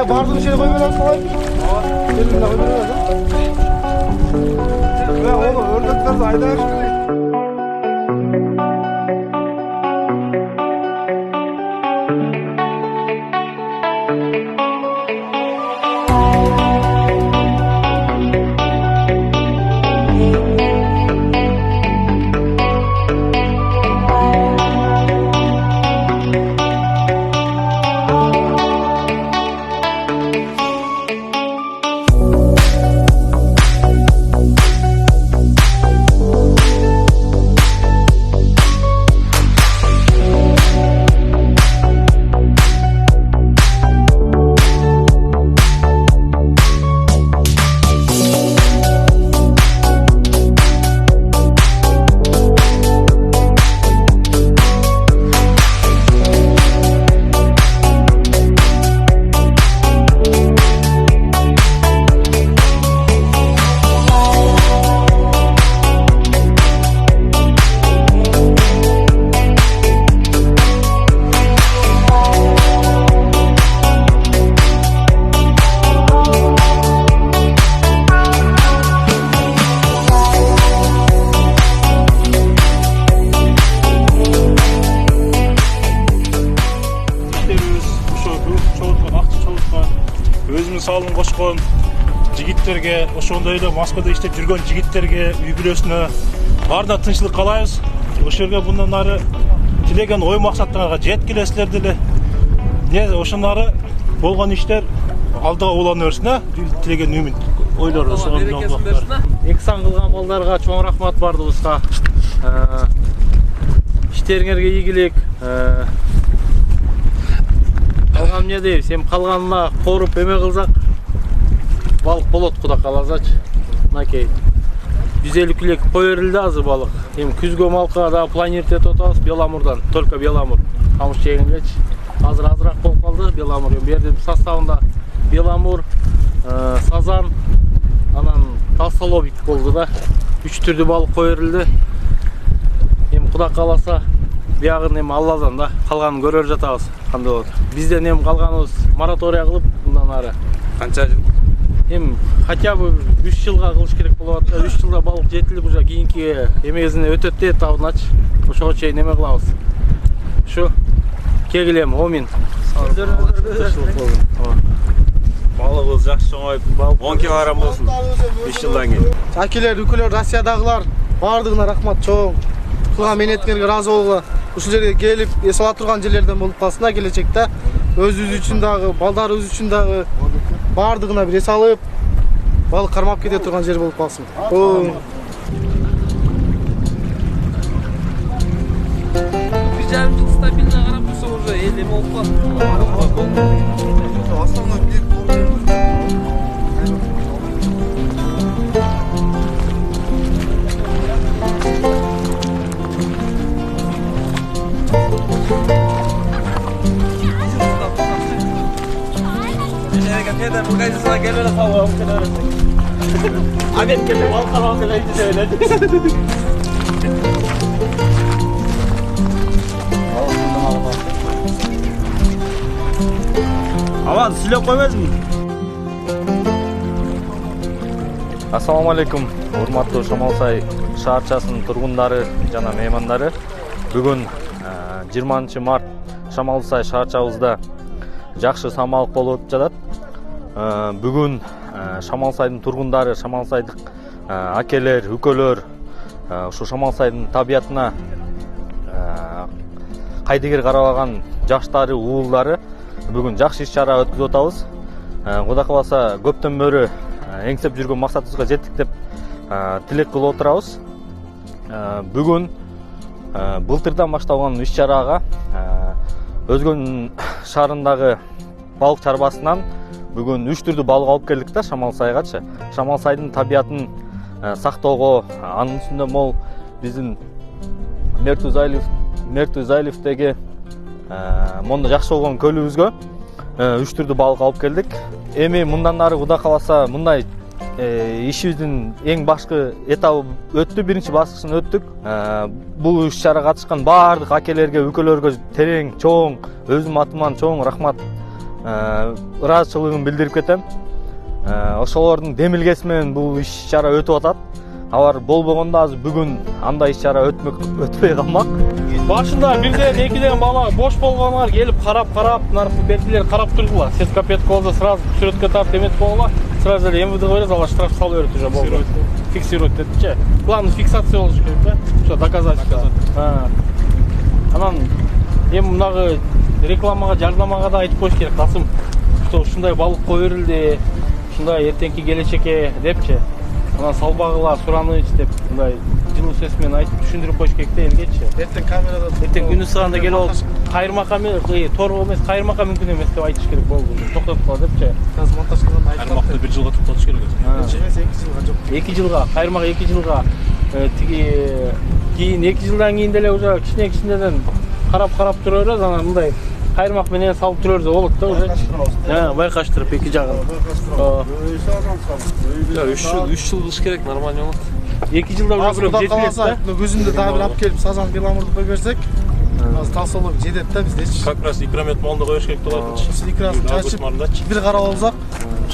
Bardın içeri koymadan kolay. Elimle koymadan. Ya oğlum ördekler de ayda aşkı. Sağlığın koşkon jigitlerge, ошондой эле Москвада иштеп жүргөн жигиттерге үй бүлөсүнө баарына тынччылык каалайбыз. Ошол жерге мындан ары тилеген ой максаттарга жеткилесиздер деле. Ошондон ары болгон иштер алдыга улана берсин, тилеген үмүт ойлор ошондон бактар. Эксан кылган балдарга чоң рахмат бардыгыбызга. Иштериңерге ийгилик. Калган эмне дейбиз? Эми калганына коруп эме кылсак балык болот, Кудай кааласачы. Мынакей 150 килек кой берилди азыр балык. Эми күзгө малкага да планировать этип атабыз Беламурдан, только Беламур. Камыш жегенчи. Азыр азыраак болуп калды Беламур. Бу жерде составында Беламур, сазан, анан толстолобик болду да. 3 түрдүү балык кой берилди. Эми Кудай кааласа биягын эми Алладан да калганын көрөр жатабыз. Кандай болот? Бизден эми калганыбыз мораторий кылып, мындан ары канча жыл? Эми хотя бы 3 жылга кылыш керек болот. 3 жылда балык жетилип уже кийинки эмегизине өтөт дейт табынач. Ошого чейин эме кылабыз. Ушу кегилем, Омин. Балыгыбыз жакшы чоңоюп, 10 килограмм болсун 5 жылдан кийин. Акелер, үкөлөр, Россиядагылар бардыгына рахмат чоң. Кылган менетиңерге ыраазы болгула. Ушул жерге келип, эс ала турган жерлерден болуп калсындар келечекте. Өзүбүз үчүн дагы, балдарыбыз үчүн дагы бардыгына бир эс алып, балык кармап кете турган жер болуп калсын. Aman silep koymazmı? Assalamu alaikum, урматтуу Шамалсай шаарчасынын тургундары жана меймандары. Бүгүн 20 март Шамалсай шаарчабызда жакшы самалык болуп жатат. Бүгүн Шамалсайдын тургундары, Шамалсайдык акелер, үкөлөр, ушу Шамалсайдын табиятына кайдыгер карабаган жаштары, уулдары бүгүн жакшы иш-чара өткүзүп атабыз. Кудай кааласа көптөн бері эңсеп жүргөн максатыбызга жеттик деп тилек кылып отурабыз. Бүгүн былтырдан башталган иш-чарага Өзгөн шаарындагы балык чарбасынан бүгүн 3 түрдүү балык алып келдик да Шамалсайгачы. Шамалсайдын табиятын сактоого, анын үстүндө мол биздин Мертузайлифтеги монда жакшы болгон көлүбүзгө 3 түрдүү балык алып келдик. Эми мындан ары Кудай кааласа мындай ишибиздин эң башкы этабы өттү, биринчи баскычын өттүк. Бул иш-чарага катышкан баардык акелерге, үкөлөргө терең, чоң, өзүм атыман чоң рахмат, ыраазычылыгымды билдирип кетем. Ошолордун демилгеси менен бул иш-чара өтүп атат. Алар болбогондо азыр бүгүн андай иш-чара өтпөй калмак. Башында бирден экиден бала бош болгондар келип карап, наркы бертилер карап турдулар. Сеткапет болсо сразу сүрөткө тартып эмет болгула. Сразу эле МВД берет, алар штраф салып берет уже болду. Фиксировать этчи. Главное фиксация болуш керек да. Что доказательство. Анан эми мунагы рекламага, жарнамага да айтып коюш керек касым. Что ушундай балык кой берилди, ушундай эртеңки келечекке депчи. Анан салбагыла сураныч деп мындай жылуу сөз менен айтып түшүндүрүп коюш керек да элгечи. Эртең камерада Эртең күнү сыганда келип алып кайырмакам торго эмес, кайырмакам мүмкүн эмес деп айтыш керек болду. Токтотуп кала депчи. Азыр монтаж кылганда айтып Кайырмакты 1 жылга токтотуш керек. эмес 2 жылга жок. 2 жылга, кайырмак 2 жылга тиги кийин 2 жылдан кийин деле уже кичинеден карап тура беребиз. Анан мындай кайырмак менен салып тура берсе болот да уже. Байкаштырып 2 жагын. 3 жыл кылыш керек, нормально болот. 2 жылда уже бирок жетилет да. Көзүндө дагы бир алып келип сазан беламурду кой берсек, азыр тасалып жетет да биздечи. Как раз икромет малында коюш керек болот. Икрасын чачып, бир карап алсак,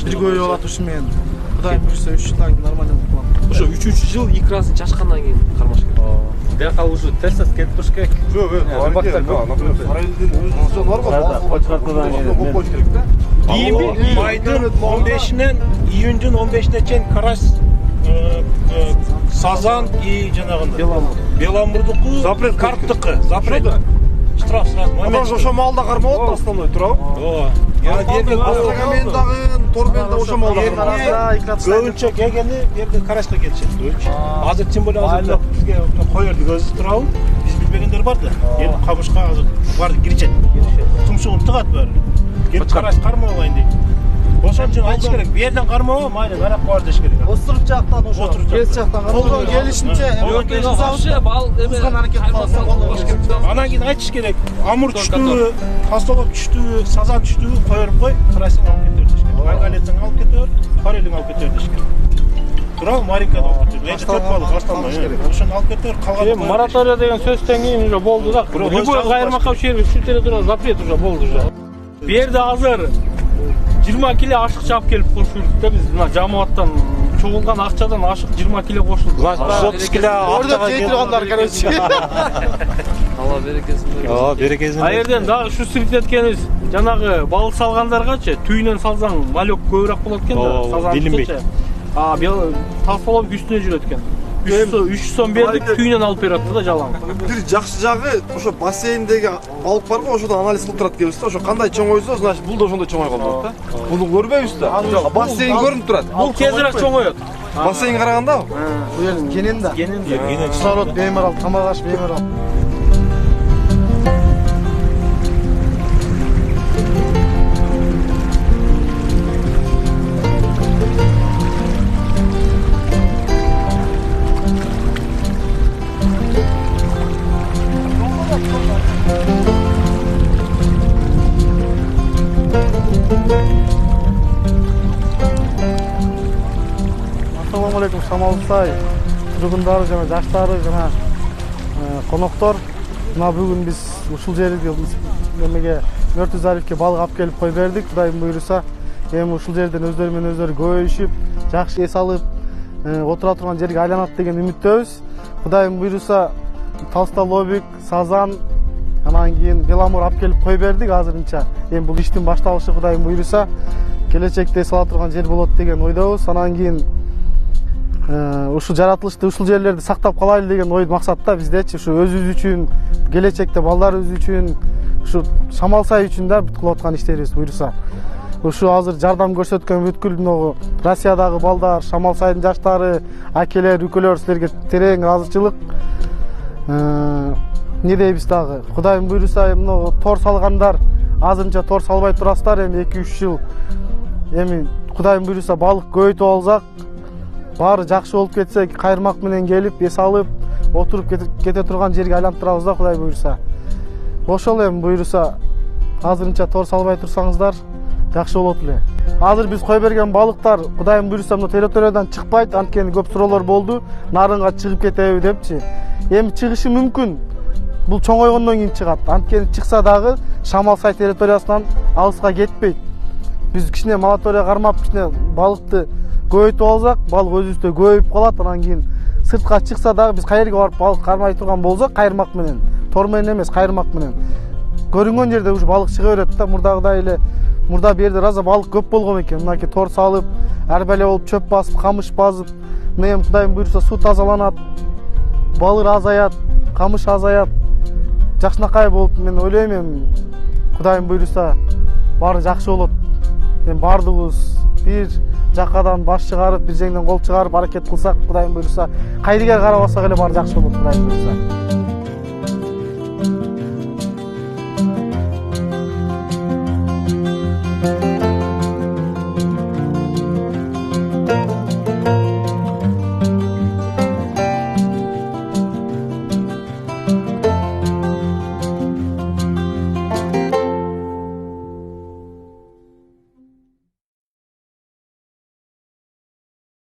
бир көйүп алат ушу менен. Кудай буйрса 3 жылдан кийин нормально болот. Ошо 3 жыл икрасын чачкандан кийин кармаш керек. Бияка уже тест келип туруш керек. Жок, параллелден өзүнчө бар го. Болуш керек да. Майдын 15-нен июньдун 15-не чейин карась, сазан и жанагындай беломурдуку, Запрет карптыкы, запрет. Штраф сразу момент. Ошо малда кармалат основной туурабы? Ооба. Астагамендагы, торбенда ошо малда кармалат. Көбүнчө келгени берде карашка келишет көбүнчө. Азыр тем более азыр бизге кой бердик өзүбүз турабы. Биз билбегендер бар да. Эми камышка азыр барды киришет. Тумшугун тыгат баары. Келип караш кармап алайын дейт. Ошон үчүн айтыш керек. Бу жерден кармабы, майда карап бар деш керек. Оструп жактан ошо. Кес жактан колдон келишинче Бал узган аракет кылса болот. Анан кийин айтыш керек. Амур түштүбү, тастолоп түштүбү, сазан түштүбү коюп кой, карасың алып кетер деш керек. Мангалетиң алып кетер, форелиң алып кетер деш керек. Тура маленький алып кетер. Эки төрт балык башталмай. Ошону алып кетер, калган. Моратория деген сөздөн кийин уже болду да. Любой кайырмакка чейин сүртөлө турган запрет уже болду уже. Бу жерде азыр 20 кило ашык чаап келип кошулдук да биз. Мына жамааттан чогулган акчадан ашык 20 кило кошулду. 30 кило Ордо жейтилгендар, короче. Алла берекесин берсин. Берекесин. А жерден дагы ушу сүрүп эткенибиз жанагы балык салгандаргачы түйүнөн салсаң малек көбүрөөк болот экен да, сазан. Билинбейт. Тасалап үстүнө жүрөт экен. 300 сом бердик, түйүнөн алып берет да жалаң. Бир жакшы жагы ошо бассейндеги балык барго, ошодон анализ кылып турат экенбиз да. Ошо кандай чоңойсо, значит бул да ошондой чоңой болот да. Буну көрбөйбүз да. Бассейн көрүнүп турат. Бул тезирээк чоңоет. Бассейн караганда Бу жер кенен да. Кенен. Кислород бемер ал, тамак аш бемер ал. бул Шамалсай тургундары жана жаштары жана коноктор мына бүгүн биз ушул жерге эмеге Мөртү заливке балык алып келип кой бердик. Кудайым буйруса эми ушул жерден өздөрү менен өздөрү көбөйүшүп жакшы эс алып отура турган жерге айланат деген үмүттөбүз. Кудайым буйруса толстолобик, сазан, анан кийин беломор алып келип кой бердик азырынча. Эми бул иштин башталышы Кудайым буйруса келечекте эс ала турган жер болот деген ойдобуз. Анан кийин ушул жаратылышты ушул жерлерди сактап калайлы деген ой максатта биздечи ушу өзүбүз үчүн, келечекте балдарыбыз үчүн, ушу Шамалсай үчүн да бүт кылып аткан иштерибиз буйруса. Ушу азыр жардам көрсөткөн бүткүл могу Россиядагы балдар, Шамалсайдын жаштары, акелер, үкөлөр силерге терең ыраазычылык. Не дейбиз дагы? Кудайым буйруса могу тор салгандар азырынча тор салбай турасыздар, эми 2-3 жыл эми Кудайым буйруса балык көбөйтүп алсак, баары жакшы болуп кетсе, кайырмак менен келип, эс алып, отуруп кете турган жерге айлантырабыз да Кудай буйруса. Ошол эми буйруса азырынча тор салбай турсаңыздар жакшы болот эле. Азыр биз кой берген балыктар Кудайым буйруса мына территориядан чыкпайт, анткени көп суроолор болду. Нарынга чыгып кетеби депчи. Эми чыгышы мүмкүн. Бул чоңойгондон кийин чыгат. Анткени чыкса дагы Шамалсай территориясынан алыска кетпейт. Биз кичине моратория кармап, кичине балыкты көбөйтүп алсак, балык өзүбүздө көбөйүп калат. Анан кийин сыртка чыкса дагы биз кайерге барып балык кармай турган болсок, кайырмак менен, тор менен эмес, кайырмак менен көрүнгөн жерде ушу балык чыга берет да. Мурдагыдай эле мурда бу жерде раза балык көп болгон экен. Мынакей тор салып, арбале болуп чөп басып, камыш басып, мына эми Кудайым буйруса суу тазаланат, балык азаят, камыш азаят, жакшынакай болуп мен ойлойм эми Кудайым буйруса баары жакшы болот. Эми баардыгыбыз бир жакадан баш чыгарып, бир жеңден кол чыгарып аракет кылсак, Кудайым буйруса кайрыга карабасак эле баары жакшы болот Кудайым буйруса.